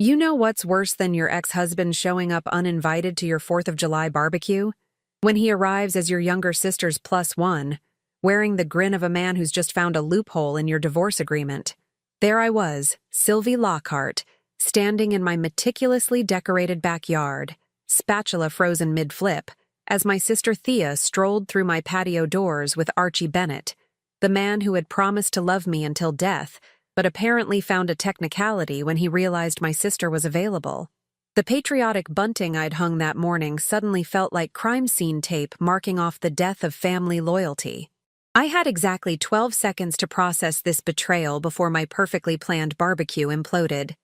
You know what's worse than your ex-husband showing up uninvited to your 4th of July barbecue? When he arrives as your younger sister's +1, wearing the grin of a man who's just found a loophole in your divorce agreement. There I was, Sylvie Lockhart, standing in my meticulously decorated backyard, spatula frozen mid-flip, as my sister Thea strolled through my patio doors with Archie Bennett, the man who had promised to love me until death, but apparently found a technicality when he realized my sister was available. The patriotic bunting I'd hung that morning suddenly felt like crime scene tape marking off the death of family loyalty. I had exactly 12 seconds to process this betrayal before my perfectly planned barbecue imploded.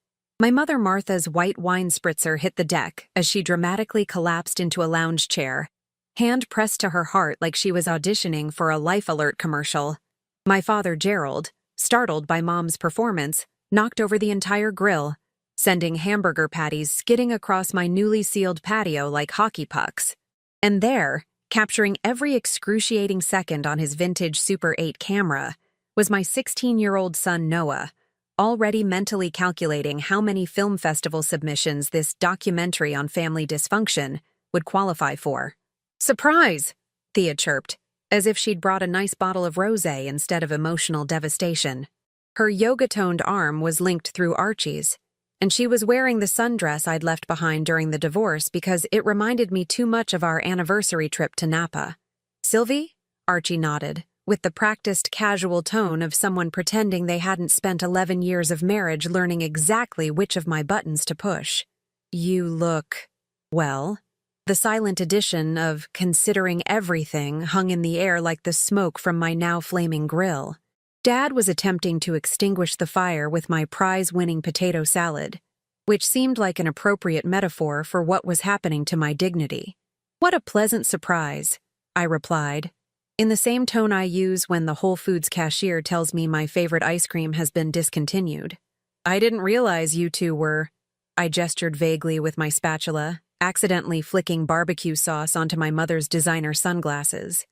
My mother Martha's white wine spritzer hit the deck as she dramatically collapsed into a lounge chair, hand pressed to her heart like she was auditioning for a Life Alert commercial. My father Gerald, startled by Mom's performance, knocked over the entire grill, sending hamburger patties skidding across my newly sealed patio like hockey pucks. And there, capturing every excruciating second on his vintage Super 8 camera, was my 16-year-old son Noah, already mentally calculating how many film festival submissions this documentary on family dysfunction would qualify for. "Surprise!" Thea chirped, as if she'd brought a nice bottle of rosé instead of emotional devastation. Her yoga-toned arm was linked through Archie's, and she was wearing the sundress I'd left behind during the divorce because it reminded me too much of our anniversary trip to Napa. "Sylvie?" Archie nodded, with the practiced casual tone of someone pretending they hadn't spent 11 years of marriage learning exactly which of my buttons to push. "You look, well." The silent addition of "considering everything" hung in the air like the smoke from my now flaming grill. Dad was attempting to extinguish the fire with my prize-winning potato salad, which seemed like an appropriate metaphor for what was happening to my dignity. "What a pleasant surprise," I replied, in the same tone I use when the Whole Foods cashier tells me my favorite ice cream has been discontinued. "I didn't realize you two were—" I gestured vaguely with my spatula, accidentally flicking barbecue sauce onto my mother's designer sunglasses.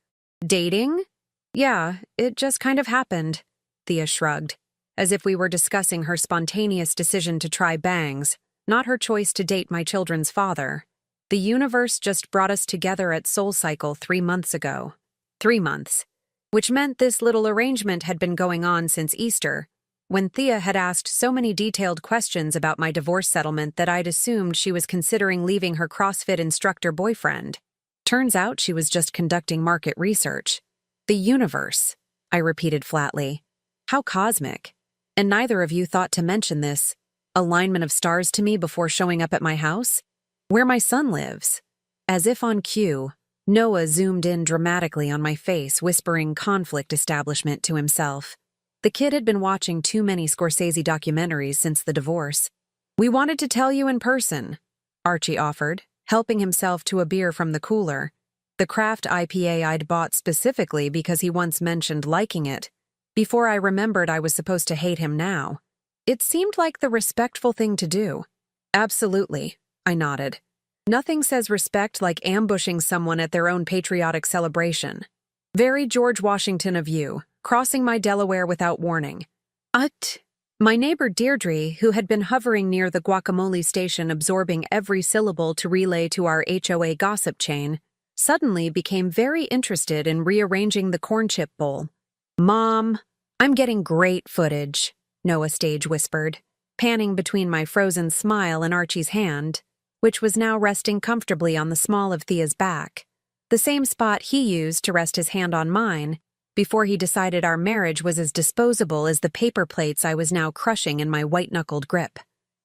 "Dating? Yeah, it just kind of happened," Thea shrugged, as if we were discussing her spontaneous decision to try bangs, not her choice to date my children's father. "The universe just brought us together at SoulCycle 3 months ago. 3 months. Which meant this little arrangement had been going on since Easter, when Thea had asked so many detailed questions about my divorce settlement that I'd assumed she was considering leaving her CrossFit instructor boyfriend. Turns out she was just conducting market research. "The universe," I repeated flatly. "How cosmic. And neither of you thought to mention this alignment of stars to me before showing up at my house? Where my son lives." As if on cue, Noah zoomed in dramatically on my face, whispering conflict establishment to himself. The kid had been watching too many Scorsese documentaries since the divorce. "We wanted to tell you in person," Archie offered, helping himself to a beer from the cooler, the craft IPA I'd bought specifically because he once mentioned liking it, before I remembered I was supposed to hate him now. It seemed like the respectful thing to do. "Absolutely," I nodded. "Nothing says respect like ambushing someone at their own patriotic celebration. Very George Washington of you, crossing my Delaware without warning." My neighbor Deirdre, who had been hovering near the guacamole station absorbing every syllable to relay to our HOA gossip chain, suddenly became very interested in rearranging the corn chip bowl. "Mom, I'm getting great footage," Noah stage whispered, panning between my frozen smile and Archie's hand, which was now resting comfortably on the small of Thea's back, the same spot he used to rest his hand on mine before he decided our marriage was as disposable as the paper plates I was now crushing in my white-knuckled grip.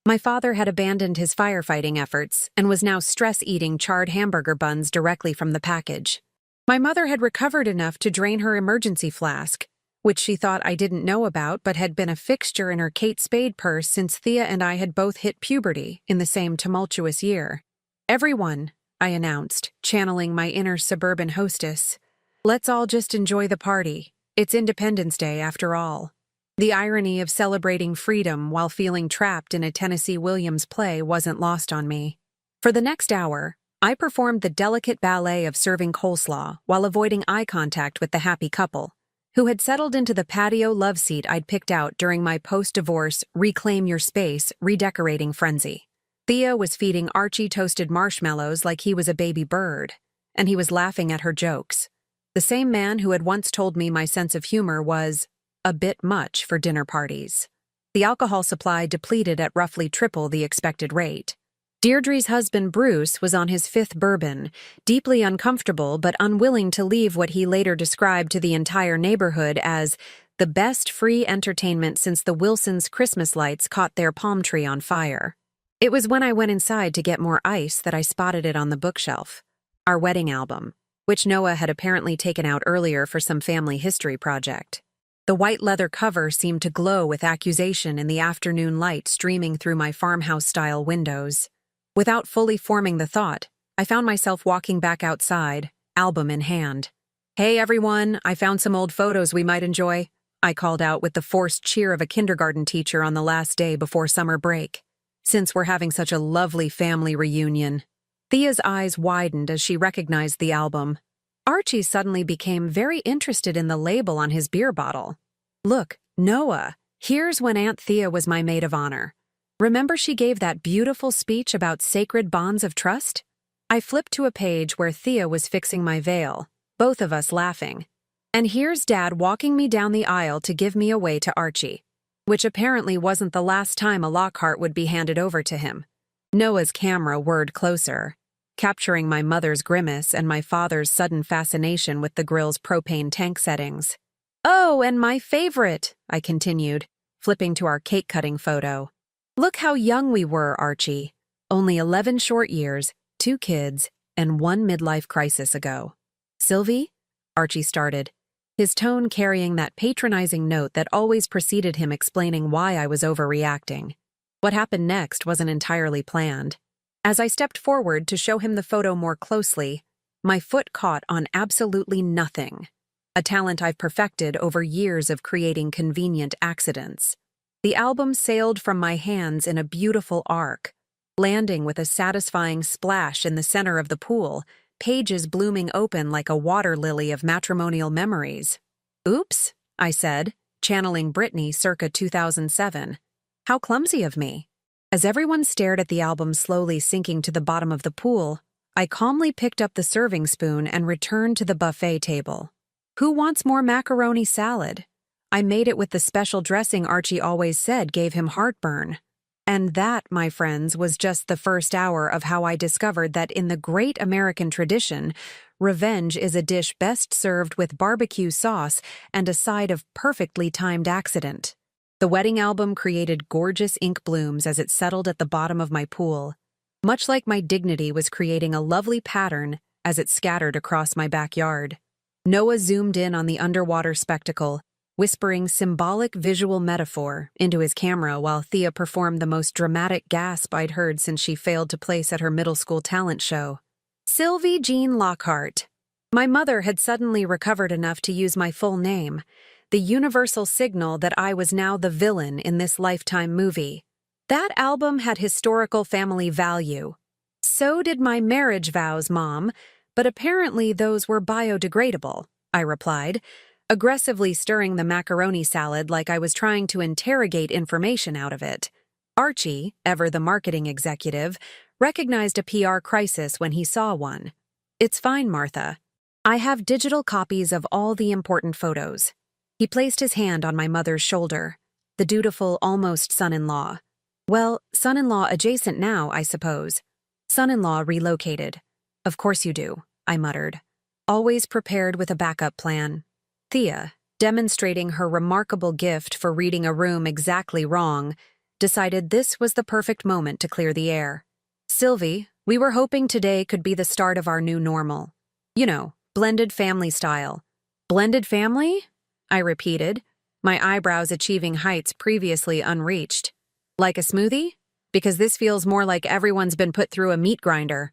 My father had abandoned his firefighting efforts and was now stress-eating charred hamburger buns directly from the package. My mother had recovered enough to drain her emergency flask, which she thought I didn't know about but had been a fixture in her Kate Spade purse since Thea and I had both hit puberty in the same tumultuous year. "Everyone," I announced, channeling my inner suburban hostess, "let's all just enjoy the party. It's Independence Day after all." The irony of celebrating freedom while feeling trapped in a Tennessee Williams play wasn't lost on me. For the next hour, I performed the delicate ballet of serving coleslaw while avoiding eye contact with the happy couple, who had settled into the patio love seat I'd picked out during my post-divorce reclaim your space redecorating frenzy. Thea was feeding Archie toasted marshmallows like he was a baby bird, and he was laughing at her jokes. The same man who had once told me my sense of humor was a bit much for dinner parties. The alcohol supply depleted at roughly triple the expected rate. Deirdre's husband Bruce was on his fifth bourbon, deeply uncomfortable but unwilling to leave what he later described to the entire neighborhood as the best free entertainment since the Wilsons' Christmas lights caught their palm tree on fire. It was when I went inside to get more ice that I spotted it on the bookshelf. Our wedding album, which Noah had apparently taken out earlier for some family history project. The white leather cover seemed to glow with accusation in the afternoon light streaming through my farmhouse-style windows. Without fully forming the thought, I found myself walking back outside, album in hand. "Hey everyone, I found some old photos we might enjoy," I called out with the forced cheer of a kindergarten teacher on the last day before summer break. "Since we're having such a lovely family reunion." Thea's eyes widened as she recognized the album. Archie suddenly became very interested in the label on his beer bottle. "Look, Noah, here's when Aunt Thea was my maid of honor. Remember she gave that beautiful speech about sacred bonds of trust?" I flipped to a page where Thea was fixing my veil, both of us laughing. "And here's Dad walking me down the aisle to give me away to Archie," which apparently wasn't the last time a Lockhart would be handed over to him. Noah's camera whirred closer, capturing my mother's grimace and my father's sudden fascination with the grill's propane tank settings. "Oh, and my favorite," I continued, flipping to our cake-cutting photo. "Look how young we were, Archie. Only 11 short years, 2 kids, and 1 midlife crisis ago." "Sylvie?" Archie started, his tone carrying that patronizing note that always preceded him explaining why I was overreacting. What happened next wasn't entirely planned. As I stepped forward to show him the photo more closely, my foot caught on absolutely nothing, a talent I've perfected over years of creating convenient accidents. The album sailed from my hands in a beautiful arc, landing with a satisfying splash in the center of the pool, pages blooming open like a water lily of matrimonial memories. "Oops," I said, channeling Britney circa 2007. "How clumsy of me." As everyone stared at the album slowly sinking to the bottom of the pool, I calmly picked up the serving spoon and returned to the buffet table. "Who wants more macaroni salad?" I made it with the special dressing Archie always said gave him heartburn. And that, my friends, was just the first hour of how I discovered that in the great American tradition, revenge is a dish best served with barbecue sauce and a side of perfectly timed accident. The wedding album created gorgeous ink blooms as it settled at the bottom of my pool, much like my dignity was creating a lovely pattern as it scattered across my backyard. Noah zoomed in on the underwater spectacle, whispering symbolic visual metaphor into his camera while Thea performed the most dramatic gasp I'd heard since she failed to place at her middle school talent show. "Sylvie Jean Lockhart." My mother had suddenly recovered enough to use my full name, the universal signal that I was now the villain in this Lifetime movie. That album had historical family value. "So did my marriage vows, Mom, but apparently those were biodegradable," I replied, aggressively stirring the macaroni salad like I was trying to interrogate information out of it. Archie, ever the marketing executive, recognized a PR crisis when he saw one. "It's fine, Martha. I have digital copies of all the important photos." He placed his hand on my mother's shoulder, the dutiful almost son-in-law. "Well, son-in-law adjacent now, I suppose. Son-in-law relocated." "Of course you do," I muttered, always prepared with a backup plan. Thea, demonstrating her remarkable gift for reading a room exactly wrong, decided this was the perfect moment to clear the air. "Sylvie, we were hoping today could be the start of our new normal. You know, blended family style." "Blended family?" I repeated, my eyebrows achieving heights previously unreached. "Like a smoothie? Because this feels more like everyone's been put through a meat grinder."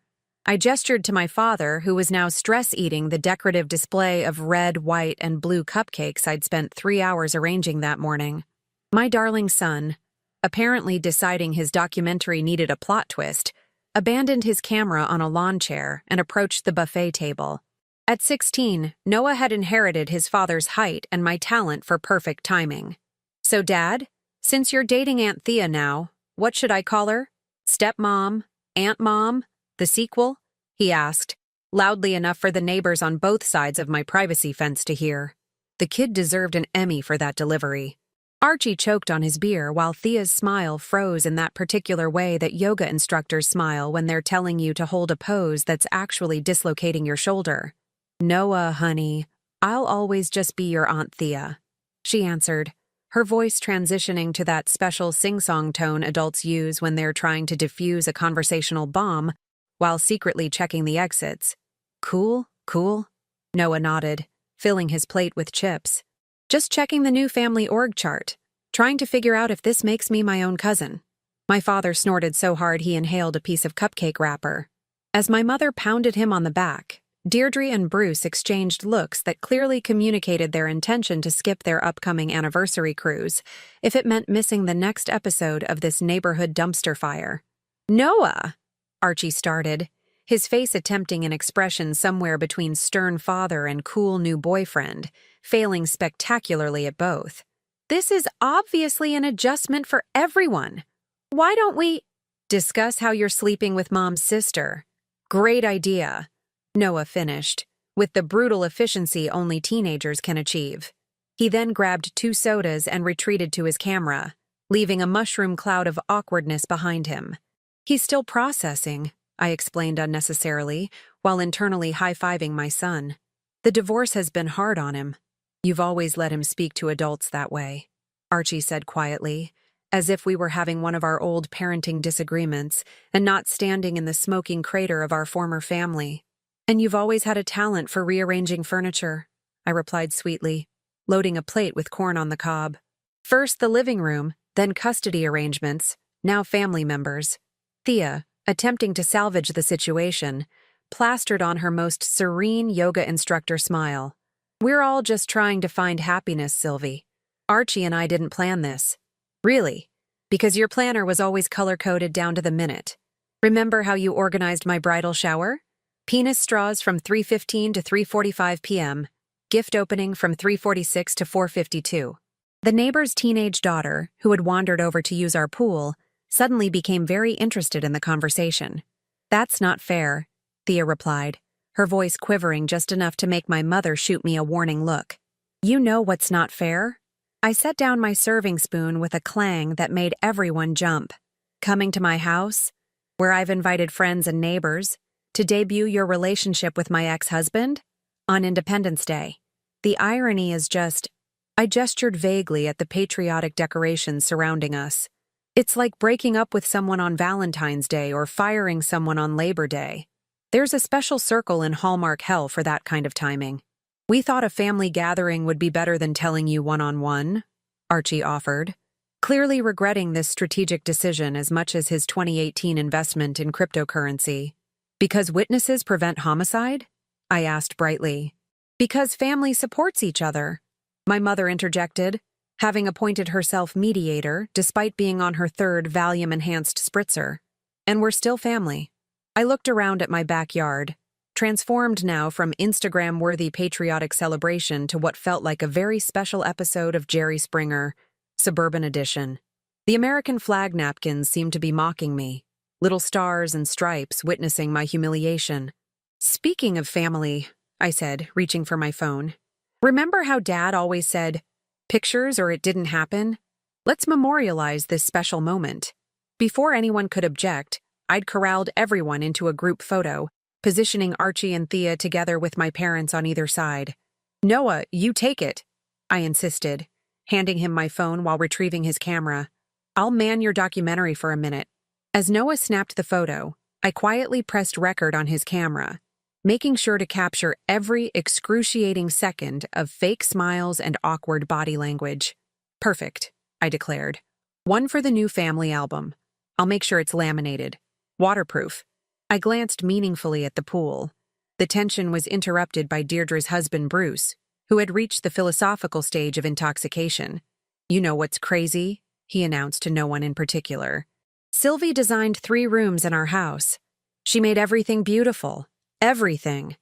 I gestured to my father, who was now stress-eating the decorative display of red, white, and blue cupcakes I'd spent 3 hours arranging that morning. My darling son, apparently deciding his documentary needed a plot twist, abandoned his camera on a lawn chair and approached the buffet table. At 16, Noah had inherited his father's height and my talent for perfect timing. So, Dad, since you're dating Aunt Thea now, what should I call her? Stepmom? Aunt Mom? The sequel? He asked, loudly enough for the neighbors on both sides of my privacy fence to hear. The kid deserved an Emmy for that delivery. Archie choked on his beer while Thea's smile froze in that particular way that yoga instructors smile when they're telling you to hold a pose that's actually dislocating your shoulder. Noah, honey, I'll always just be your Aunt Thea, she answered, her voice transitioning to that special sing-song tone adults use when they're trying to defuse a conversational bomb while secretly checking the exits. Cool, cool, Noah nodded, filling his plate with chips. Just checking the new family org chart, trying to figure out if this makes me my own cousin. My father snorted so hard he inhaled a piece of cupcake wrapper. As my mother pounded him on the back, Deirdre and Bruce exchanged looks that clearly communicated their intention to skip their upcoming anniversary cruise if it meant missing the next episode of this neighborhood dumpster fire. Noah! Archie started, his face attempting an expression somewhere between stern father and cool new boyfriend, failing spectacularly at both. This is obviously an adjustment for everyone. Why don't we discuss how you're sleeping with Mom's sister? Great idea, Noah finished, with the brutal efficiency only teenagers can achieve. He then grabbed 2 sodas and retreated to his camera, leaving a mushroom cloud of awkwardness behind him. He's still processing, I explained unnecessarily, while internally high-fiving my son. The divorce has been hard on him. You've always let him speak to adults that way, Archie said quietly, as if we were having one of our old parenting disagreements and not standing in the smoking crater of our former family. And you've always had a talent for rearranging furniture, I replied sweetly, loading a plate with corn on the cob. First the living room, then custody arrangements, now family members. Thea, attempting to salvage the situation, plastered on her most serene yoga instructor smile. We're all just trying to find happiness, Sylvie. Archie and I didn't plan this. Really, because your planner was always color-coded down to the minute. Remember how you organized my bridal shower? Penis straws from 3:15 to 3:45 p.m., gift opening from 3:46 to 4:52. The neighbor's teenage daughter, who had wandered over to use our pool, suddenly became very interested in the conversation. That's not fair, Thea replied, her voice quivering just enough to make my mother shoot me a warning look. You know what's not fair? I set down my serving spoon with a clang that made everyone jump. Coming to my house, where I've invited friends and neighbors, to debut your relationship with my ex-husband? On Independence Day. The irony is just, I gestured vaguely at the patriotic decorations surrounding us. It's like breaking up with someone on Valentine's Day or firing someone on Labor Day. There's a special circle in Hallmark hell for that kind of timing. We thought a family gathering would be better than telling you one-on-one, Archie offered, clearly regretting this strategic decision as much as his 2018 investment in cryptocurrency. Because witnesses prevent homicide? I asked brightly. Because family supports each other, my mother interjected, having appointed herself mediator despite being on her 3rd Valium-enhanced spritzer. And we're still family. I looked around at my backyard, transformed now from Instagram-worthy patriotic celebration to what felt like a very special episode of Jerry Springer, Suburban Edition. The American flag napkins seemed to be mocking me, little stars and stripes witnessing my humiliation. Speaking of family, I said, reaching for my phone. Remember how Dad always said, pictures or it didn't happen? Let's memorialize this special moment. Before anyone could object, I'd corralled everyone into a group photo, positioning Archie and Thea together with my parents on either side. Noah, you take it, I insisted, handing him my phone while retrieving his camera. I'll man your documentary for a minute. As Noah snapped the photo, I quietly pressed record on his camera, making sure to capture every excruciating second of fake smiles and awkward body language. Perfect, I declared. One for the new family album. I'll make sure it's laminated. Waterproof. I glanced meaningfully at the pool. The tension was interrupted by Deirdre's husband, Bruce, who had reached the philosophical stage of intoxication. You know what's crazy? He announced to no one in particular. Sylvie designed 3 rooms in our house. She made everything beautiful. Everything.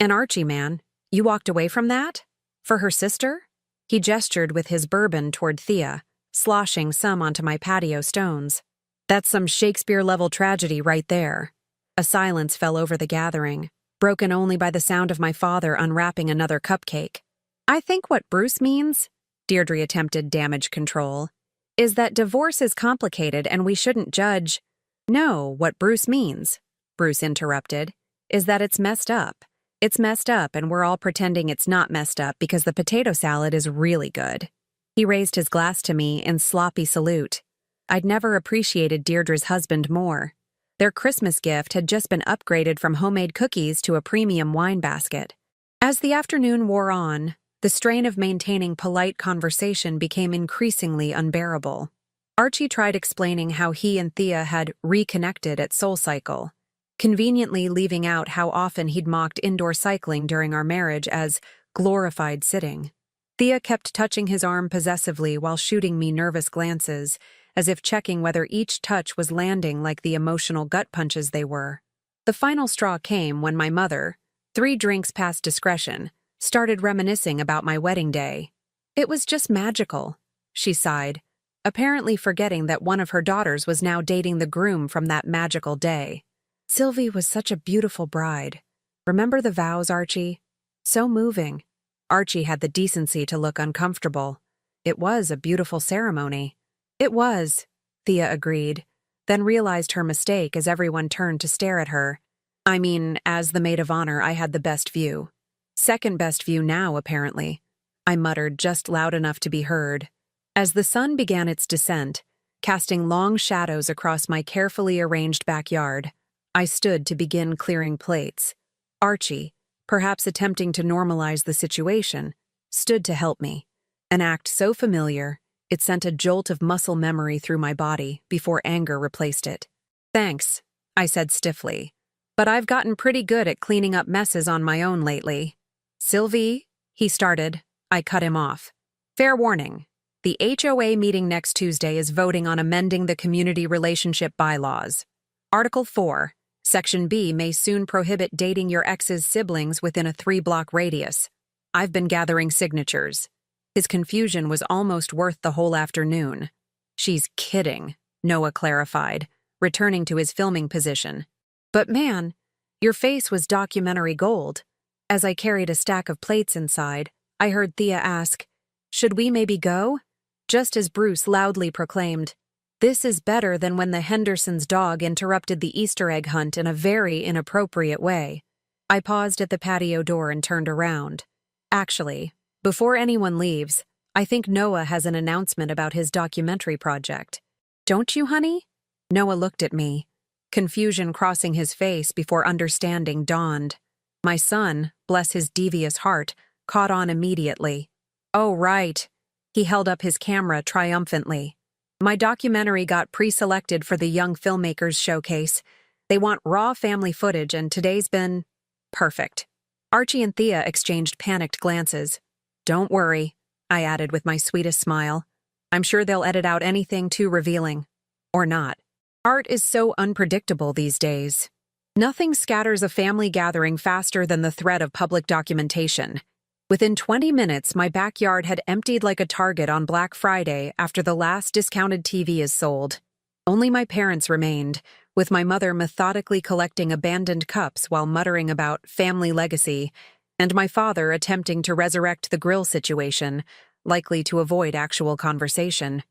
And Archie, man, you walked away from that? For her sister? He gestured with his bourbon toward Thea, sloshing some onto my patio stones. That's some Shakespeare-level tragedy right there. A silence fell over the gathering, broken only by the sound of my father unwrapping another cupcake. I think what Bruce means, Deirdre attempted damage control, is that divorce is complicated and we shouldn't judge. No, what Bruce means, Bruce interrupted, is that it's messed up. It's messed up and we're all pretending it's not messed up because the potato salad is really good. He raised his glass to me in sloppy salute. I'd never appreciated Deirdre's husband more. Their Christmas gift had just been upgraded from homemade cookies to a premium wine basket. As the afternoon wore on, the strain of maintaining polite conversation became increasingly unbearable. Archie tried explaining how he and Thea had reconnected at SoulCycle, conveniently leaving out how often he'd mocked indoor cycling during our marriage as glorified sitting. Thea kept touching his arm possessively while shooting me nervous glances, as if checking whether each touch was landing like the emotional gut punches they were. The final straw came when my mother, 3 drinks past discretion, started reminiscing about my wedding day. It was just magical, she sighed, apparently forgetting that one of her daughters was now dating the groom from that magical day. Sylvie was such a beautiful bride. Remember the vows, Archie? So moving. Archie had the decency to look uncomfortable. It was a beautiful ceremony. It was, Thea agreed, then realized her mistake as everyone turned to stare at her. I mean, as the maid of honor, I had the best view. Second best view now, apparently. I muttered just loud enough to be heard. As the sun began its descent, casting long shadows across my carefully arranged backyard, I stood to begin clearing plates. Archie, perhaps attempting to normalize the situation, stood to help me. An act so familiar, it sent a jolt of muscle memory through my body before anger replaced it. Thanks, I said stiffly, but I've gotten pretty good at cleaning up messes on my own lately. Sylvie, he started. I cut him off. Fair warning. The HOA meeting next Tuesday is voting on amending the community relationship bylaws. Article 4, Section B may soon prohibit dating your ex's siblings within a 3-block radius. I've been gathering signatures. His confusion was almost worth the whole afternoon. She's kidding, Noah clarified, returning to his filming position. But man, your face was documentary gold. As I carried a stack of plates inside, I heard Thea ask, "Should we maybe go?" Just as Bruce loudly proclaimed, "This is better than when the Hendersons' dog interrupted the Easter egg hunt in a very inappropriate way." I paused at the patio door and turned around. Actually, before anyone leaves, I think Noah has an announcement about his documentary project. Don't you, honey? Noah looked at me, confusion crossing his face before understanding dawned. My son, bless his devious heart, caught on immediately. Oh, right. He held up his camera triumphantly. My documentary got pre-selected for the Young Filmmakers Showcase. They want raw family footage and today's been perfect. Archie and Thea exchanged panicked glances. Don't worry, I added with my sweetest smile. I'm sure they'll edit out anything too revealing. Or not. Art is so unpredictable these days. Nothing scatters a family gathering faster than the threat of public documentation. Within 20 minutes, my backyard had emptied like a Target on Black Friday after the last discounted TV is sold. Only my parents remained, with my mother methodically collecting abandoned cups while muttering about family legacy, and my father attempting to resurrect the grill situation, likely to avoid actual conversation.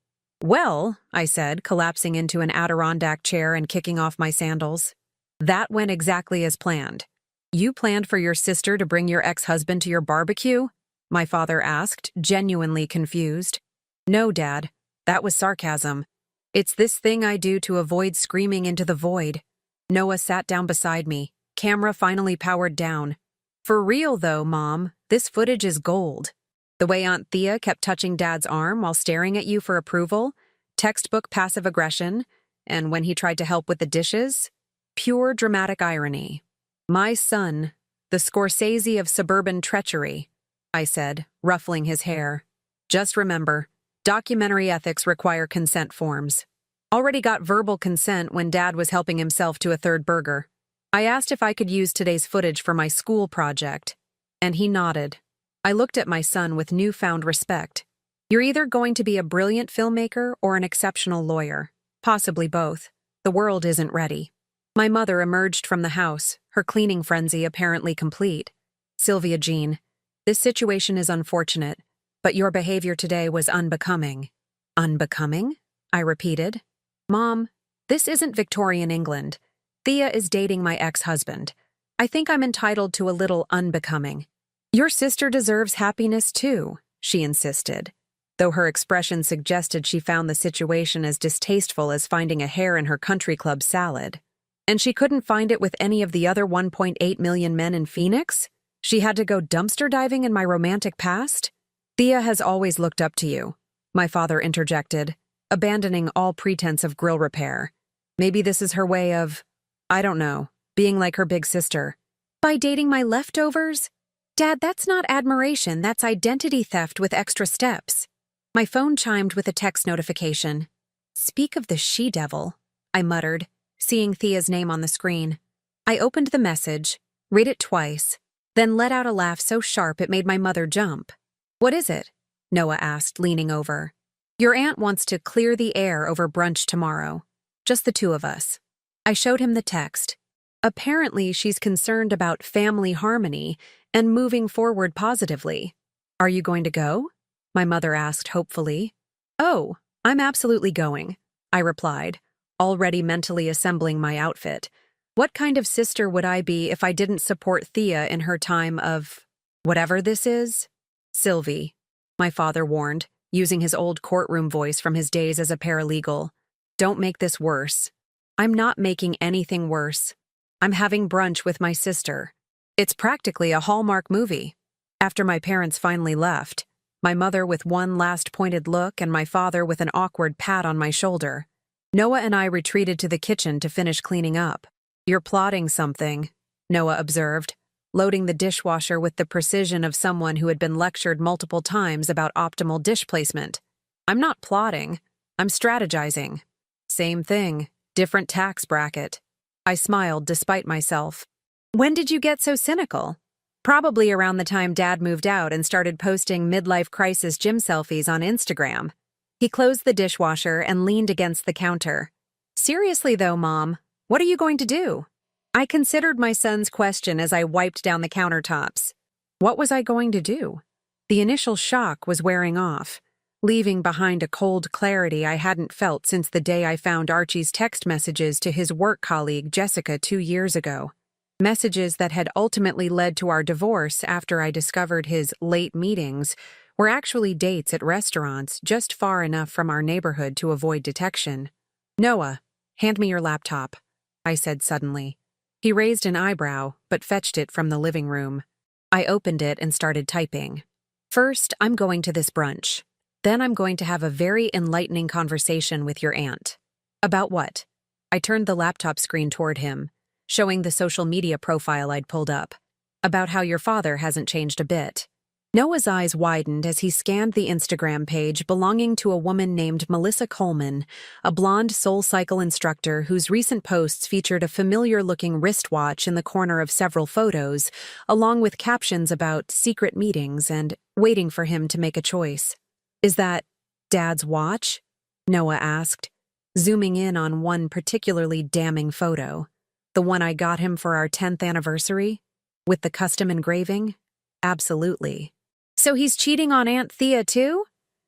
Well, I said, collapsing into an Adirondack chair and kicking off my sandals. That went exactly as planned. You planned for your sister to bring your ex-husband to your barbecue? My father asked, genuinely confused. No, Dad. That was sarcasm. It's this thing I do to avoid screaming into the void. Noah sat down beside me, camera finally powered down. For real though, Mom, this footage is gold. The way Aunt Thea kept touching Dad's arm while staring at you for approval, textbook passive aggression, and when he tried to help with the dishes, pure dramatic irony. My son, the Scorsese of suburban treachery, I said, ruffling his hair. Just remember, documentary ethics require consent forms. Already got verbal consent when Dad was helping himself to a third burger. I asked if I could use today's footage for my school project, and he nodded. I looked at my son with newfound respect. You're either going to be a brilliant filmmaker or an exceptional lawyer. Possibly both. The world isn't ready. My mother emerged from the house, her cleaning frenzy apparently complete. Sylvia Jean, this situation is unfortunate, but your behavior today was unbecoming. Unbecoming? I repeated. Mom, this isn't Victorian England. Thea is dating my ex-husband. I think I'm entitled to a little unbecoming. Your sister deserves happiness too, she insisted, though her expression suggested she found the situation as distasteful as finding a hair in her country club salad. And she couldn't find it with any of the other 1.8 million men in Phoenix? She had to go dumpster diving in my romantic past? Thea has always looked up to you, my father interjected, abandoning all pretense of grill repair. Maybe this is her way of, I don't know, being like her big sister. By dating my leftovers? Dad, that's not admiration, that's identity theft with extra steps. My phone chimed with a text notification. Speak of the she-devil, I muttered, seeing Thea's name on the screen. I opened the message, read it twice, then let out a laugh so sharp it made my mother jump. What is it? Noah asked, leaning over. Your aunt wants to clear the air over brunch tomorrow. Just the two of us. I showed him the text. Apparently, she's concerned about family harmony and moving forward positively. Are you going to go? My mother asked hopefully. Oh, I'm absolutely going, I replied, already mentally assembling my outfit. What kind of sister would I be if I didn't support Thea in her time of whatever this is? Sylvie, my father warned, using his old courtroom voice from his days as a paralegal. Don't make this worse. I'm not making anything worse. I'm having brunch with my sister. It's practically a Hallmark movie. After my parents finally left, my mother with one last pointed look and my father with an awkward pat on my shoulder, Noah and I retreated to the kitchen to finish cleaning up. You're plotting something, Noah observed, loading the dishwasher with the precision of someone who had been lectured multiple times about optimal dish placement. I'm not plotting. I'm strategizing. Same thing, different tax bracket. I smiled despite myself. When did you get so cynical? Probably around the time Dad moved out and started posting midlife crisis gym selfies on Instagram. He closed the dishwasher and leaned against the counter. Seriously though, Mom, what are you going to do? I considered my son's question as I wiped down the countertops. What was I going to do? The initial shock was wearing off, leaving behind a cold clarity I hadn't felt since the day I found Archie's text messages to his work colleague Jessica 2 years ago. Messages that had ultimately led to our divorce after I discovered his late meetings were actually dates at restaurants just far enough from our neighborhood to avoid detection. Noah, hand me your laptop, I said suddenly. He raised an eyebrow, but fetched it from the living room. I opened it and started typing. First, I'm going to this brunch. Then I'm going to have a very enlightening conversation with your aunt. About what? I turned the laptop screen toward him, showing the social media profile I'd pulled up. About how your father hasn't changed a bit. Noah's eyes widened as he scanned the Instagram page belonging to a woman named Melissa Coleman, a blonde SoulCycle instructor whose recent posts featured a familiar-looking wristwatch in the corner of several photos, along with captions about secret meetings and waiting for him to make a choice. Is that Dad's watch? Noah asked, zooming in on one particularly damning photo. The one I got him for our 10th anniversary? With the custom engraving? Absolutely. So he's cheating on Aunt Thea too?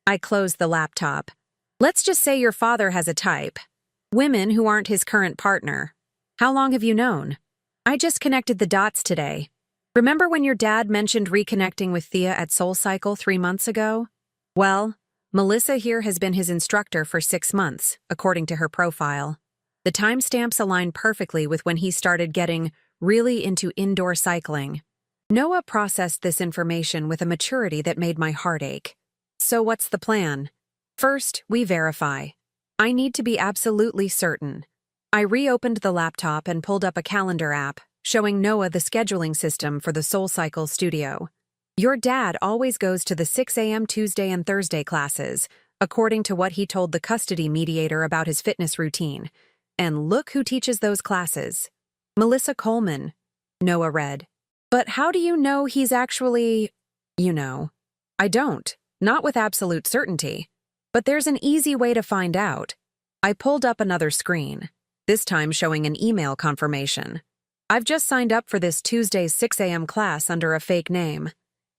I closed the laptop. Let's just say your father has a type. Women who aren't his current partner. How long have you known? I just connected the dots today. Remember when your dad mentioned reconnecting with Thea at SoulCycle 3 months ago? Well, Melissa here has been his instructor for 6 months, according to her profile. The timestamps align perfectly with when he started getting really into indoor cycling. Noah processed this information with a maturity that made my heart ache. So what's the plan? First, we verify. I need to be absolutely certain. I reopened the laptop and pulled up a calendar app, showing Noah the scheduling system for the SoulCycle studio. Your dad always goes to the 6 a.m. Tuesday and Thursday classes, according to what he told the custody mediator about his fitness routine. And look who teaches those classes. Melissa Coleman, Noah read. But how do you know he's actually, you know? I don't, not with absolute certainty. But there's an easy way to find out. I pulled up another screen, this time showing an email confirmation. I've just signed up for this Tuesday's 6 a.m. class under a fake name.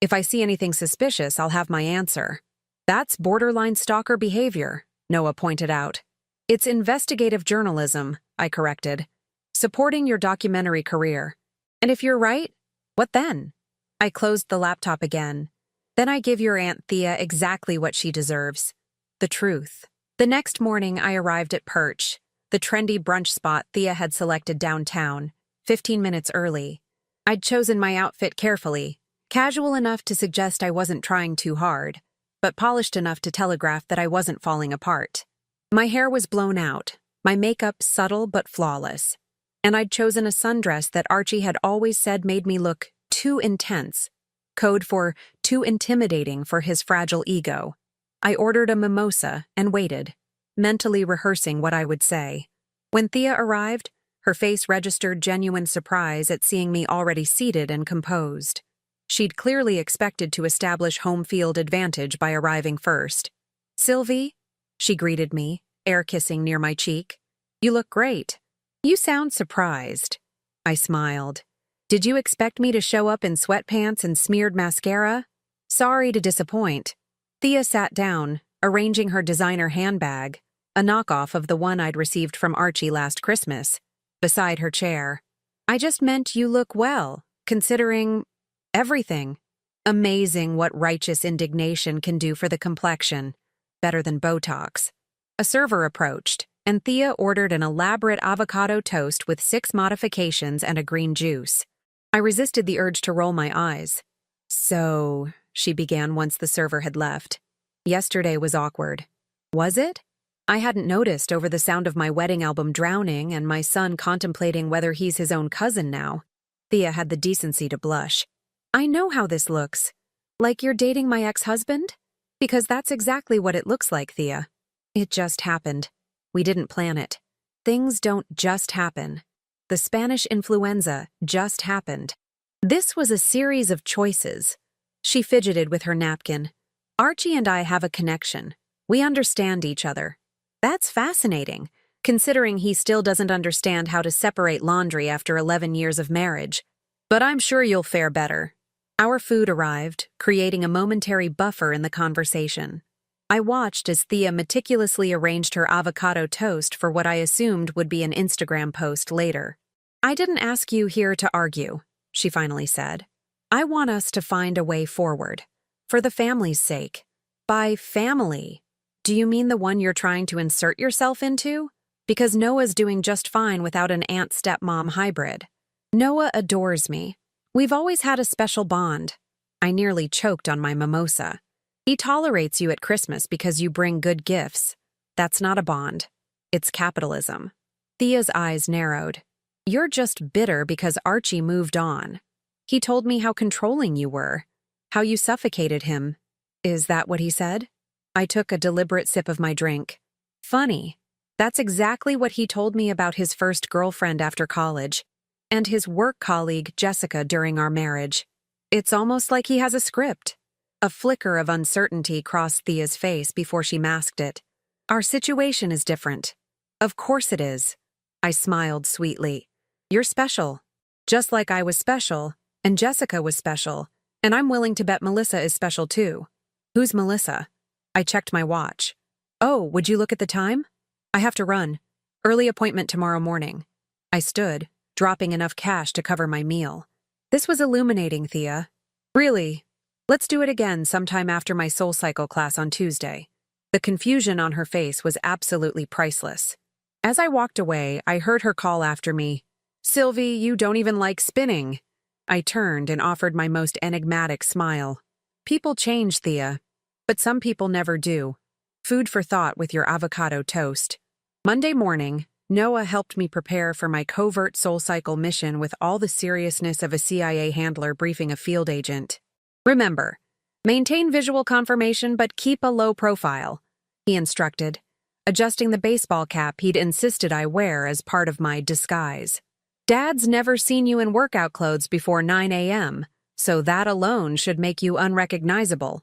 If I see anything suspicious, I'll have my answer. That's borderline stalker behavior, Noah pointed out. It's investigative journalism, I corrected. Supporting your documentary career. And if you're right, what then? I closed the laptop again. Then I give your Aunt Thea exactly what she deserves. The truth. The next morning, I arrived at Perch, the trendy brunch spot Thea had selected downtown, 15 minutes early. I'd chosen my outfit carefully, casual enough to suggest I wasn't trying too hard, but polished enough to telegraph that I wasn't falling apart. My hair was blown out, my makeup subtle but flawless, and I'd chosen a sundress that Archie had always said made me look too intense, code for too intimidating for his fragile ego. I ordered a mimosa and waited, mentally rehearsing what I would say. When Thea arrived, her face registered genuine surprise at seeing me already seated and composed. She'd clearly expected to establish home field advantage by arriving first. "Sylvie," she greeted me, air-kissing near my cheek. "You look great. You sound surprised." I smiled. "Did you expect me to show up in sweatpants and smeared mascara? Sorry to disappoint." Thea sat down, arranging her designer handbag, a knockoff of the one I'd received from Archie last Christmas, beside her chair. "I just meant you look well, considering everything. Amazing what righteous indignation can do for the complexion. Better than Botox." A server approached, and Thea ordered an elaborate avocado toast with 6 modifications and a green juice. I resisted the urge to roll my eyes. "So," she began once the server had left. "Yesterday was awkward." Was it? I hadn't noticed over the sound of my wedding album drowning and my son contemplating whether he's his own cousin now. Thea had the decency to blush. "I know how this looks. Like you're dating my ex-husband? Because that's exactly what it looks like, Thea. It just happened. We didn't plan it. Things don't just happen. The Spanish influenza just happened. This was a series of choices." She fidgeted with her napkin. "Archie and I have a connection. We understand each other. That's fascinating, considering he still doesn't understand how to separate laundry after 11 years of marriage. But I'm sure you'll fare better." Our food arrived, creating a momentary buffer in the conversation. I watched as Thea meticulously arranged her avocado toast for what I assumed would be an Instagram post later. "I didn't ask you here to argue," she finally said. "I want us to find a way forward. For the family's sake." By family, do you mean the one you're trying to insert yourself into? Because Noah's doing just fine without an aunt-stepmom hybrid. Noah adores me. We've always had a special bond. I nearly choked on my mimosa. He tolerates you at Christmas because you bring good gifts. That's not a bond. It's capitalism. Thea's eyes narrowed. You're just bitter because Archie moved on. He told me how controlling you were, how you suffocated him. Is that what he said? I took a deliberate sip of my drink. Funny. That's exactly what he told me about his first girlfriend after college, and his work colleague, Jessica, during our marriage. It's almost like he has a script. A flicker of uncertainty crossed Thea's face before she masked it. Our situation is different. Of course it is. I smiled sweetly. You're special. Just like I was special, and Jessica was special, and I'm willing to bet Melissa is special too. Who's Melissa? I checked my watch. Oh, would you look at the time? I have to run. Early appointment tomorrow morning. I stood, dropping enough cash to cover my meal. This was illuminating, Thea. Really? Let's do it again sometime after my Soul Cycle class on Tuesday. The confusion on her face was absolutely priceless. As I walked away, I heard her call after me. Sylvie, you don't even like spinning. I turned and offered my most enigmatic smile. People change, Thea, but some people never do. Food for thought with your avocado toast. Monday morning, Noah helped me prepare for my covert Soul Cycle mission with all the seriousness of a CIA handler briefing a field agent. Remember, maintain visual confirmation but keep a low profile, he instructed, adjusting the baseball cap he'd insisted I wear as part of my disguise. Dad's never seen you in workout clothes before 9 a.m., so that alone should make you unrecognizable.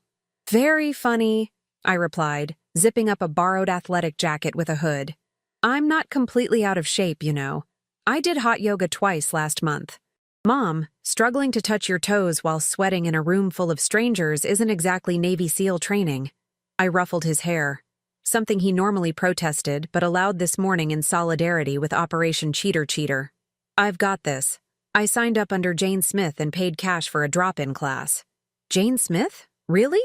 Very funny, I replied, zipping up a borrowed athletic jacket with a hood. I'm not completely out of shape, you know. I did hot yoga twice last month. Mom, struggling to touch your toes while sweating in a room full of strangers isn't exactly Navy SEAL training. I ruffled his hair, something he normally protested but allowed this morning in solidarity with Operation Cheater Cheater. I've got this. I signed up under Jane Smith and paid cash for a drop-in class. Jane Smith? Really?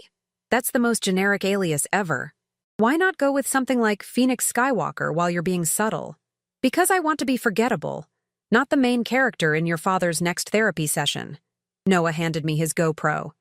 That's the most generic alias ever. Why not go with something like Phoenix Skywalker while you're being subtle? Because I want to be forgettable, not the main character in your father's next therapy session. Noah handed me his GoPro.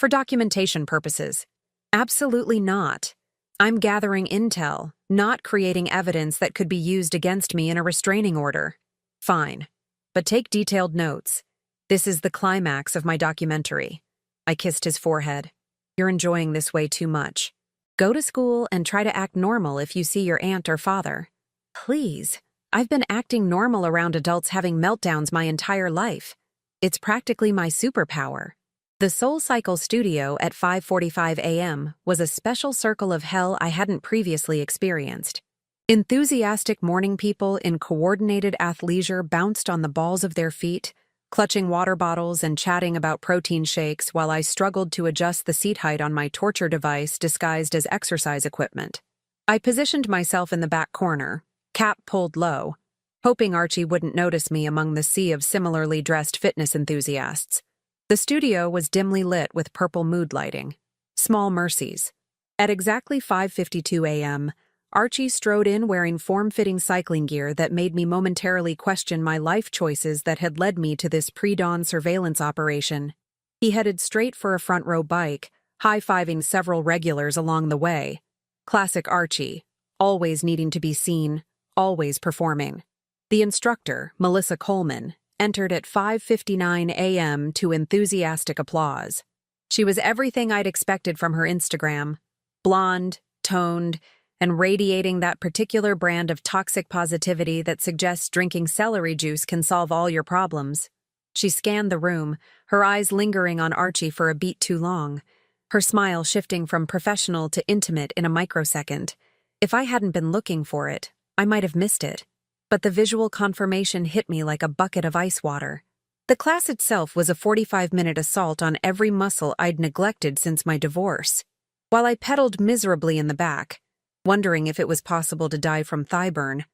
For documentation purposes. Absolutely not. I'm gathering intel, not creating evidence that could be used against me in a restraining order. Fine. But take detailed notes. This is the climax of my documentary. I kissed his forehead. You're enjoying this way too much. Go to school and try to act normal if you see your aunt or father. Please. I've been acting normal around adults having meltdowns my entire life. It's practically my superpower. The Soul Cycle studio at 5:45 a.m. was a special circle of hell I hadn't previously experienced. Enthusiastic morning people in coordinated athleisure bounced on the balls of their feet, clutching water bottles and chatting about protein shakes while I struggled to adjust the seat height on my torture device disguised as exercise equipment. I positioned myself in the back corner, cap pulled low, hoping Archie wouldn't notice me among the sea of similarly dressed fitness enthusiasts. The studio was dimly lit with purple mood lighting. Small mercies. At exactly 5:52 a.m., Archie strode in wearing form-fitting cycling gear that made me momentarily question my life choices that had led me to this pre-dawn surveillance operation. He headed straight for a front-row bike, high-fiving several regulars along the way. Classic Archie, always needing to be seen, always performing. The instructor, Melissa Coleman, entered at 5:59 a.m. to enthusiastic applause. She was everything I'd expected from her Instagram. Blonde, toned, and radiating that particular brand of toxic positivity that suggests drinking celery juice can solve all your problems. She scanned the room, her eyes lingering on Archie for a beat too long, her smile shifting from professional to intimate in a microsecond. If I hadn't been looking for it, I might have missed it. But the visual confirmation hit me like a bucket of ice water. The class itself was a 45-minute assault on every muscle I'd neglected since my divorce. While I pedaled miserably in the back, wondering if it was possible to die from thigh burn,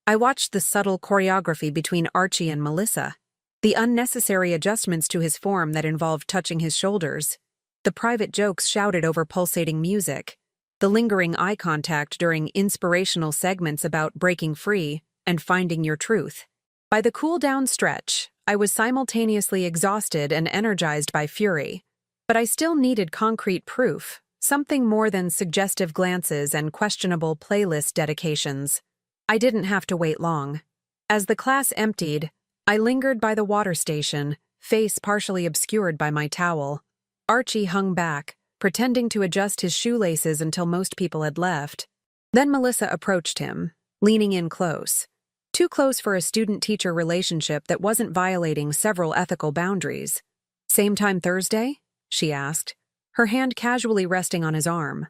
I watched the subtle choreography between Archie and Melissa, the unnecessary adjustments to his form that involved touching his shoulders, the private jokes shouted over pulsating music, the lingering eye contact during inspirational segments about breaking free and finding your truth. By the cool-down stretch, I was simultaneously exhausted and energized by fury, but I still needed concrete proof, something more than suggestive glances and questionable playlist dedications. I didn't have to wait long. As the class emptied, I lingered by the water station, face partially obscured by my towel. Archie hung back, pretending to adjust his shoelaces until most people had left. Then Melissa approached him, leaning in close. Too close for a student-teacher relationship that wasn't violating several ethical boundaries. "Same time Thursday?" she asked, her hand casually resting on his arm.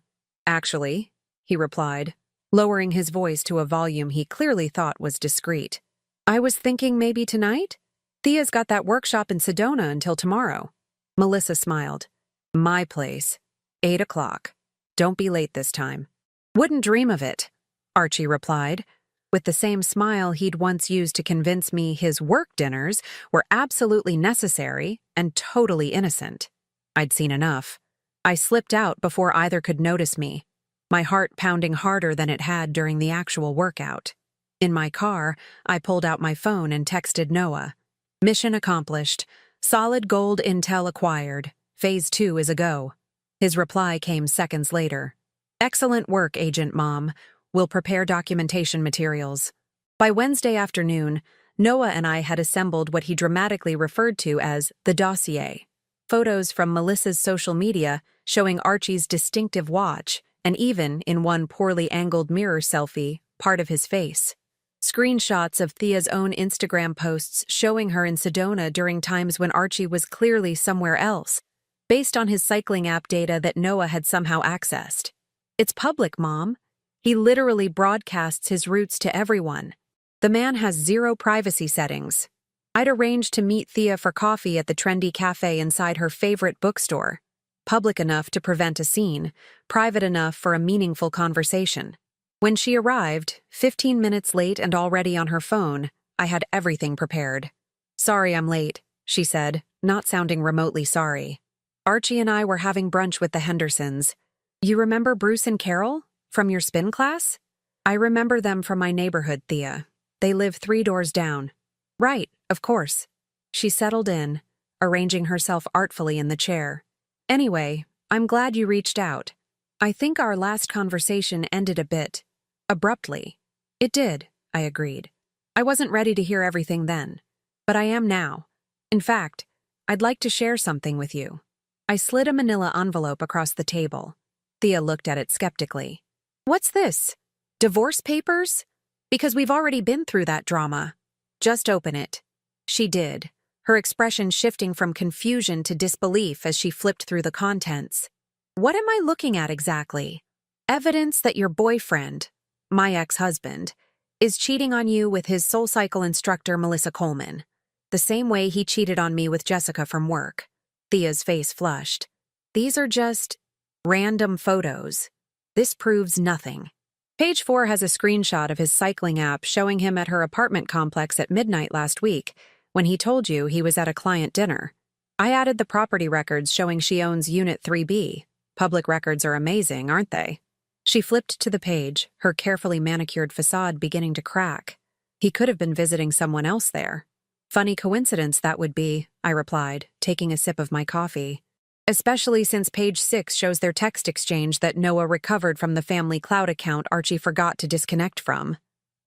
"Actually," he replied, lowering his voice to a volume he clearly thought was discreet. "I was thinking maybe tonight? Thea's got that workshop in Sedona until tomorrow." Melissa smiled. "My place. 8 o'clock. Don't be late this time." "Wouldn't dream of it," Archie replied, with the same smile he'd once used to convince me his work dinners were absolutely necessary and totally innocent. I'd seen enough. I slipped out before either could notice me, my heart pounding harder than it had during the actual workout. In my car, I pulled out my phone and texted Noah. "Mission accomplished. Solid gold intel acquired. Phase 2 is a go." His reply came seconds later. "Excellent work, Agent Mom. We'll prepare documentation materials." By Wednesday afternoon, Noah and I had assembled what he dramatically referred to as the dossier. Photos from Melissa's social media showing Archie's distinctive watch, and even, in one poorly angled mirror selfie, part of his face. Screenshots of Thea's own Instagram posts showing her in Sedona during times when Archie was clearly somewhere else, based on his cycling app data that Noah had somehow accessed. It's public, Mom. He literally broadcasts his routes to everyone. The man has zero privacy settings. I'd arranged to meet Thea for coffee at the trendy cafe inside her favorite bookstore. Public enough to prevent a scene, private enough for a meaningful conversation. When she arrived, 15 minutes late and already on her phone, I had everything prepared. "Sorry I'm late," she said, not sounding remotely sorry. "Archie and I were having brunch with the Hendersons. You remember Bruce and Carol? From your spin class?" "I remember them from my neighborhood, Thea. They live 3 doors down." "Right, of course." She settled in, arranging herself artfully in the chair. "Anyway, I'm glad you reached out. I think our last conversation ended a bit abruptly." "It did," I agreed. "I wasn't ready to hear everything then. But I am now. In fact, I'd like to share something with you." I slid a manila envelope across the table. Thea looked at it skeptically. "What's this? Divorce papers? Because we've already been through that drama." "Just open it." She did, her expression shifting from confusion to disbelief as she flipped through the contents. "What am I looking at exactly?" "Evidence that your boyfriend, my ex-husband, is cheating on you with his SoulCycle instructor Melissa Coleman, the same way he cheated on me with Jessica from work." Thea's face flushed. "These are just random photos. This proves nothing." Page 4 has a screenshot of his cycling app showing him at her apartment complex at midnight last week, when he told you he was at a client dinner. I added the property records showing she owns Unit 3B. Public records are amazing, aren't they? She flipped to the page, her carefully manicured facade beginning to crack. He could have been visiting someone else there. "Funny coincidence that would be," I replied, taking a sip of my coffee. "Especially since page 6 shows their text exchange that Noah recovered from the family cloud account Archie forgot to disconnect from."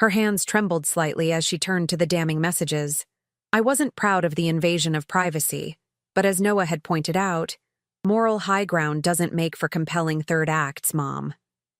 Her hands trembled slightly as she turned to the damning messages. I wasn't proud of the invasion of privacy, but as Noah had pointed out, moral high ground doesn't make for compelling third acts, Mom.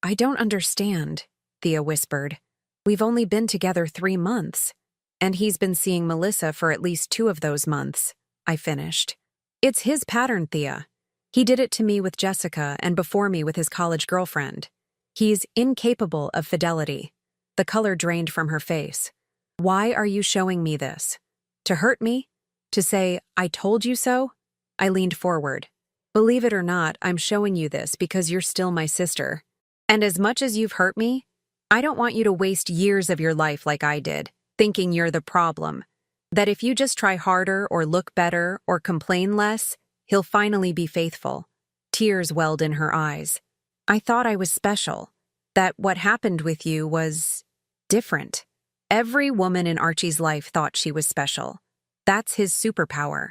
"I don't understand," Thea whispered. "We've only been together 3 months. And he's been seeing Melissa for at least 2 of those months," I finished. "It's his pattern, Thea. He did it to me with Jessica and before me with his college girlfriend. He's incapable of fidelity." The color drained from her face. "Why are you showing me this? To hurt me? To say, 'I told you so'?" I leaned forward. "Believe it or not, I'm showing you this because you're still my sister. And as much as you've hurt me, I don't want you to waste years of your life like I did, thinking you're the problem. That if you just try harder or look better or complain less, he'll finally be faithful." Tears welled in her eyes. "I thought I was special. That what happened with you was different." Every woman in Archie's life thought she was special. That's his superpower.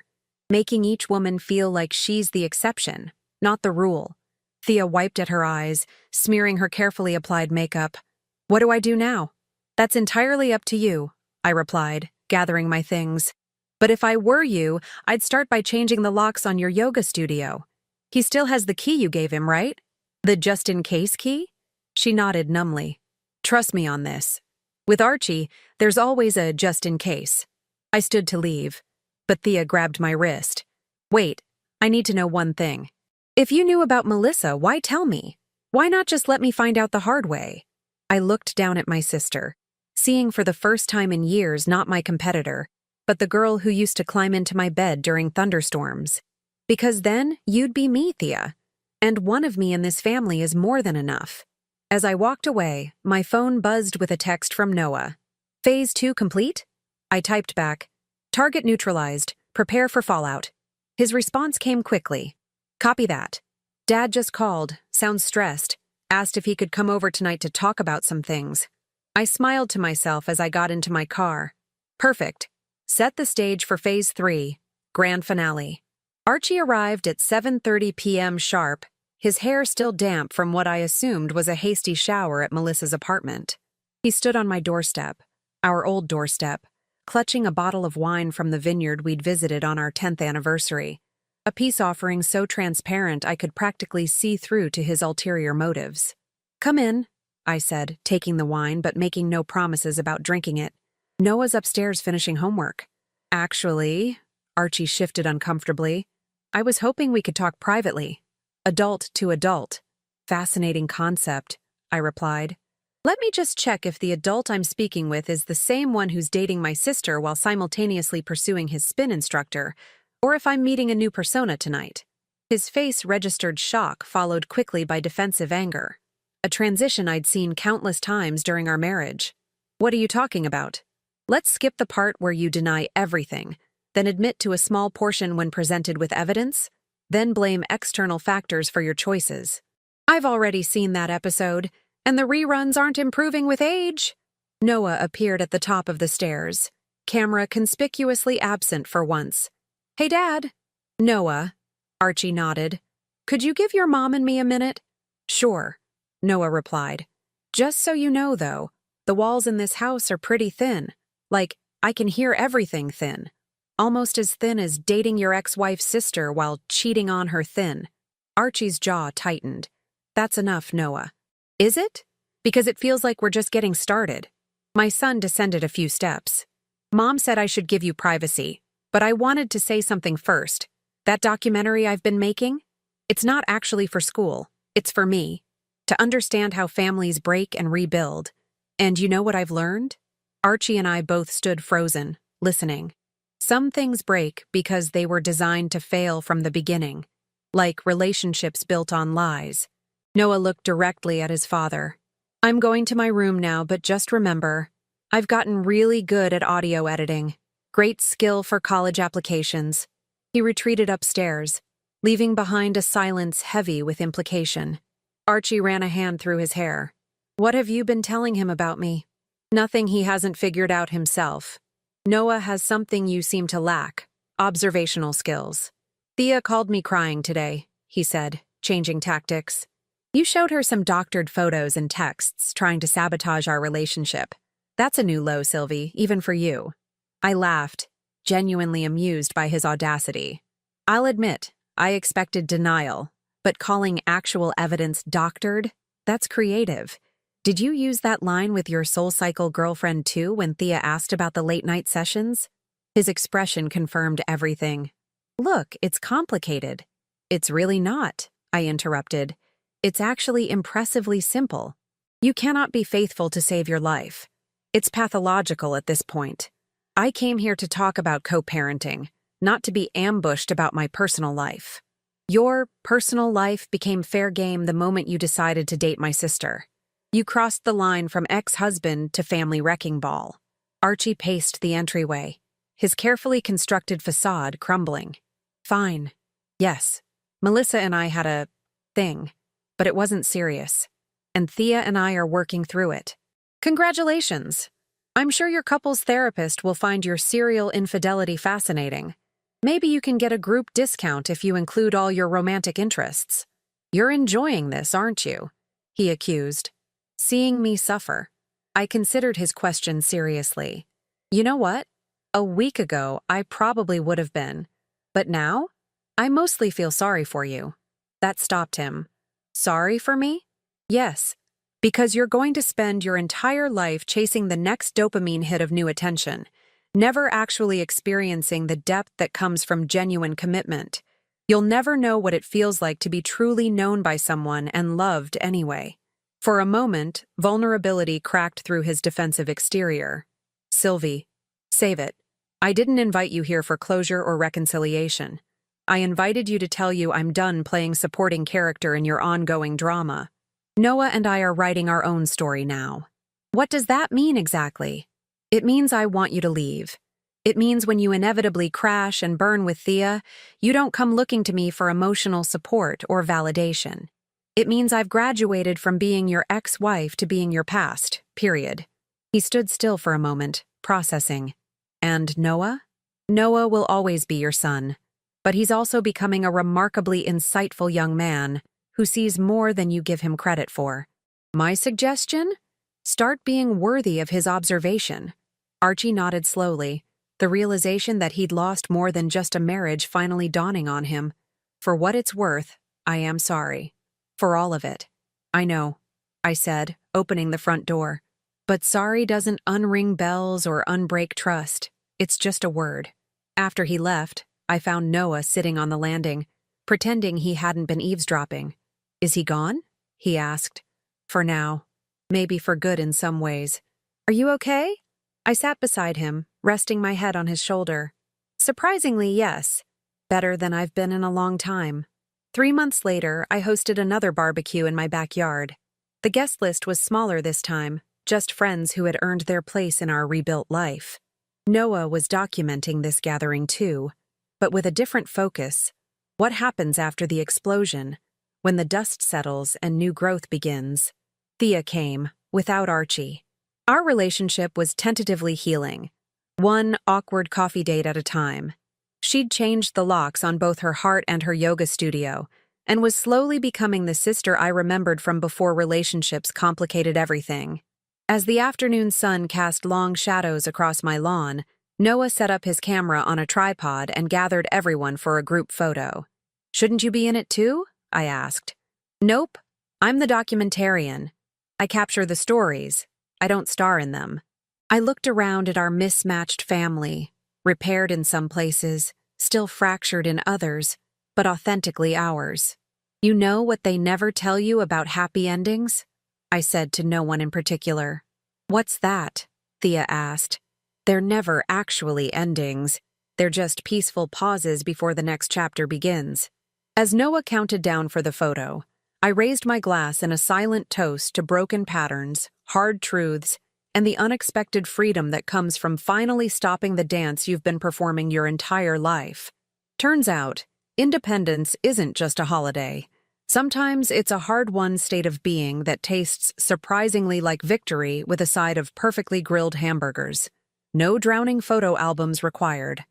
Making each woman feel like she's the exception, not the rule. Thea wiped at her eyes, smearing her carefully applied makeup. "What do I do now?" "That's entirely up to you," I replied, gathering my things. "But if I were you, I'd start by changing the locks on your yoga studio. He still has the key you gave him, right? The just-in-case key?" She nodded numbly. "Trust me on this. With Archie, there's always a just-in-case." I stood to leave, but Thea grabbed my wrist. "Wait, I need to know one thing. If you knew about Melissa, why tell me? Why not just let me find out the hard way?" I looked down at my sister, seeing for the first time in years not my competitor, but the girl who used to climb into my bed during thunderstorms. "Because then you'd be me, Thea. And one of me in this family is more than enough." As I walked away, my phone buzzed with a text from Noah. "Phase 2 complete?" I typed back, "Target neutralized. Prepare for fallout." His response came quickly. "Copy that. Dad just called, sounds stressed, asked if he could come over tonight to talk about some things." I smiled to myself as I got into my car. Perfect. Set the stage for Phase 3, grand finale. Archie arrived at 7:30 p.m. sharp, his hair still damp from what I assumed was a hasty shower at Melissa's apartment. He stood on my doorstep, our old doorstep, clutching a bottle of wine from the vineyard we'd visited on our 10th anniversary, a peace offering so transparent I could practically see through to his ulterior motives. "Come in," I said, taking the wine but making no promises about drinking it. Noah's upstairs finishing homework. Actually, Archie shifted uncomfortably. I was hoping we could talk privately. Adult to adult. Fascinating concept, I replied. Let me just check if the adult I'm speaking with is the same one who's dating my sister while simultaneously pursuing his spin instructor, or if I'm meeting a new persona tonight. His face registered shock, followed quickly by defensive anger. A transition I'd seen countless times during our marriage. What are you talking about? Let's skip the part where you deny everything, then admit to a small portion when presented with evidence, then blame external factors for your choices. I've already seen that episode, and the reruns aren't improving with age. Noah appeared at the top of the stairs, camera conspicuously absent for once. Hey, Dad. Noah. Archie nodded. Could you give your mom and me a minute? Sure, Noah replied. Just so you know, though, the walls in this house are pretty thin. Like, I can hear everything thin. Almost as thin as dating your ex-wife's sister while cheating on her thin. Archie's jaw tightened. That's enough, Noah. Is it? Because it feels like we're just getting started. My son descended a few steps. Mom said I should give you privacy, but I wanted to say something first. That documentary I've been making? It's not actually for school. It's for me. To understand how families break and rebuild. And you know what I've learned? Archie and I both stood frozen, listening. Some things break because they were designed to fail from the beginning, like relationships built on lies. Noah looked directly at his father. I'm going to my room now, but just remember, I've gotten really good at audio editing. Great skill for college applications. He retreated upstairs, leaving behind a silence heavy with implication. Archie ran a hand through his hair. What have you been telling him about me? Nothing he hasn't figured out himself. Noah has something you seem to lack, observational skills. Thea called me crying today, he said, changing tactics. You showed her some doctored photos and texts trying to sabotage our relationship. That's a new low, Sylvie, even for you. I laughed, genuinely amused by his audacity. I'll admit, I expected denial, but calling actual evidence doctored? That's creative. Did you use that line with your SoulCycle girlfriend too when Thea asked about the late-night sessions? His expression confirmed everything. Look, it's complicated. It's really not, I interrupted. It's actually impressively simple. You cannot be faithful to save your life. It's pathological at this point. I came here to talk about co-parenting, not to be ambushed about my personal life. Your personal life became fair game the moment you decided to date my sister. You crossed the line from ex-husband to family wrecking ball. Archie paced the entryway, his carefully constructed facade crumbling. Fine. Yes, Melissa and I had a thing, but it wasn't serious. And Thea and I are working through it. Congratulations. I'm sure your couple's therapist will find your serial infidelity fascinating. Maybe you can get a group discount if you include all your romantic interests. You're enjoying this, aren't you? He accused. Seeing me suffer. I considered his question seriously. You know what? A week ago, I probably would have been. But now? I mostly feel sorry for you. That stopped him. Sorry for me? Yes. Because you're going to spend your entire life chasing the next dopamine hit of new attention, never actually experiencing the depth that comes from genuine commitment. You'll never know what it feels like to be truly known by someone and loved anyway. For a moment, vulnerability cracked through his defensive exterior. Sylvie, save it. I didn't invite you here for closure or reconciliation. I invited you to tell you I'm done playing supporting character in your ongoing drama. Noah and I are writing our own story now. What does that mean exactly? It means I want you to leave. It means when you inevitably crash and burn with Thea, you don't come looking to me for emotional support or validation. It means I've graduated from being your ex-wife to being your past, period. He stood still for a moment, processing. And Noah? Noah will always be your son. But he's also becoming a remarkably insightful young man who sees more than you give him credit for. My suggestion? Start being worthy of his observation. Archie nodded slowly, the realization that he'd lost more than just a marriage finally dawning on him. For what it's worth, I am sorry. For all of it. I know. I said, opening the front door. But sorry doesn't unring bells or unbreak trust. It's just a word. After he left, I found Noah sitting on the landing, pretending he hadn't been eavesdropping. Is he gone? He asked. For now. Maybe for good in some ways. Are you okay? I sat beside him, resting my head on his shoulder. Surprisingly, yes. Better than I've been in a long time. 3 months later, I hosted another barbecue in my backyard. The guest list was smaller this time, just friends who had earned their place in our rebuilt life. Noah was documenting this gathering too, but with a different focus. What happens after the explosion, when the dust settles and new growth begins? Thea came, without Archie. Our relationship was tentatively healing, one awkward coffee date at a time. She'd changed the locks on both her heart and her yoga studio, and was slowly becoming the sister I remembered from before relationships complicated everything. As the afternoon sun cast long shadows across my lawn, Noah set up his camera on a tripod and gathered everyone for a group photo. Shouldn't you be in it too? I asked. Nope. I'm the documentarian. I capture the stories. I don't star in them. I looked around at our mismatched family, repaired in some places, still fractured in others, but authentically ours. You know what they never tell you about happy endings? I said to no one in particular. What's that? Thea asked. They're never actually endings. They're just peaceful pauses before the next chapter begins. As Noah counted down for the photo, I raised my glass in a silent toast to broken patterns, hard truths, and the unexpected freedom that comes from finally stopping the dance you've been performing your entire life. Turns out, independence isn't just a holiday. Sometimes it's a hard-won state of being that tastes surprisingly like victory with a side of perfectly grilled hamburgers. No drowning photo albums required.